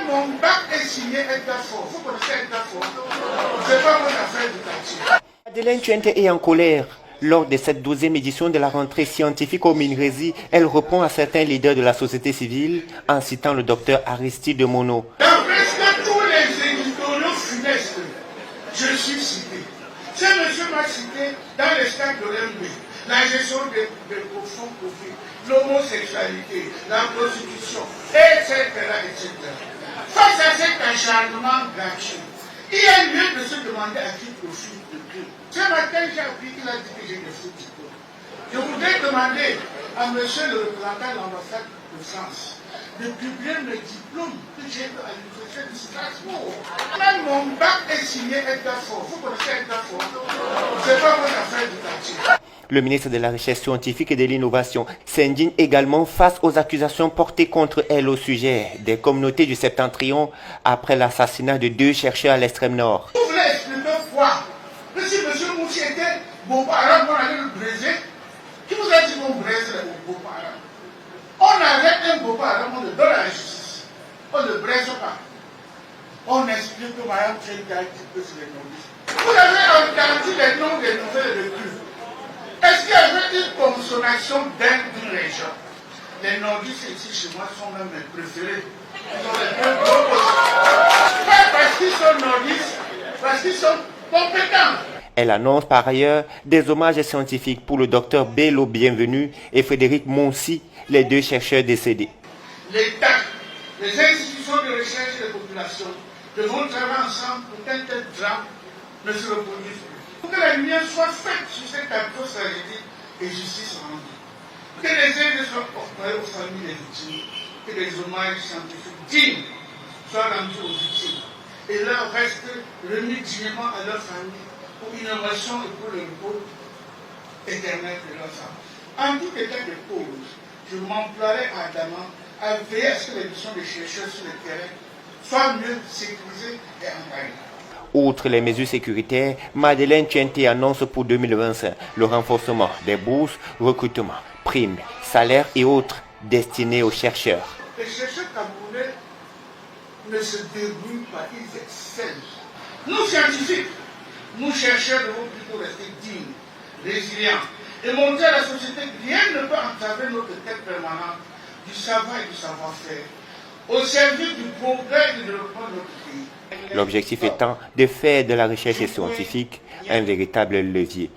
mon bac est signé Edgar Faure. Vous connaissez Edgar Faure? C'est pas mon affaire du quartier. Madeleine Tuente est en colère. Lors de cette 12e édition de la rentrée scientifique au Minresi, elle répond à certains leaders de la société civile en citant le docteur Aristide Mono. Dans presque tous les éditoriaux funestes, je suis cité. Ce monsieur m'a cité dans les stades de l'MB, la gestion des profonds profits, l'homosexualité, la prostitution, etc., etc. Face à cet acharnement gratuit, il y a lieu de se demander à qui profite de tout. Ce matin, j'ai appris qu'il a dit que j'ai des faux diplômes. Je voudrais demander à monsieur le représentant de l'ambassade de France de publier mes diplômes que j'ai à l'université de Strasbourg. Même mon bac est signé Edgar Faure. Vous connaissez Edgar Faure? C'est pas votre affaire du quartier. Le ministre de la Recherche scientifique et de l'Innovation s'indigne également face aux accusations portées contre elle au sujet des communautés du Septentrion après l'assassinat de 2 chercheurs à l'extrême nord. Vous voulez expliquer quoi? Que si M. Moussi était beau-parent, on allait le briser? Qui vous a dit qu'on brise les beaux-parents? On arrête un beau-parent, on le donne à la justice. On ne le brise pas. On explique que Mme Tchéka peut se les nommer. Vous avez entendu les noms des nouvelles recrues. Est-ce qu'il y avait une consommation d'une région? Les nordistes ici chez moi sont même mes préférés. Ils ont les plus gros possibles. Pas parce qu'ils sont nordistes, parce qu'ils sont compétents. Elle annonce par ailleurs des hommages scientifiques pour le docteur Bello Bienvenu et Frédéric Monsi, les 2 chercheurs décédés. L'État, les institutions de recherche et les populations devront travailler ensemble pour qu'un tel drame ne se reproduise plus. Pour que la lumière soit faite sur cette atroce tragédie et justice rendue. Que les aides soient portées aux familles des victimes, que des hommages scientifiques dignes soient rendus aux victimes. Et leur reste remis dignement à leur famille pour l'innovation et pour le repos éternel de leurs âmes. En tout état de cause, je m'emploierai ardemment à veiller à ce que les missions des chercheurs sur le terrain soient mieux sécurisées et encadrées. Outre les mesures sécuritaires, Madeleine Tuente annonce pour 2025 le renforcement des bourses, recrutement, primes, salaires et autres destinés aux chercheurs. Les chercheurs camerounais ne se débrouillent pas, ils excellent. Nous scientifiques, nous chercheurs devons plutôt rester dignes, résilients et montrer à la société que rien ne peut entraver notre quête permanente du savoir et du savoir-faire au service du progrès et du développement de notre pays. L'objectif étant de faire de la recherche scientifique un véritable levier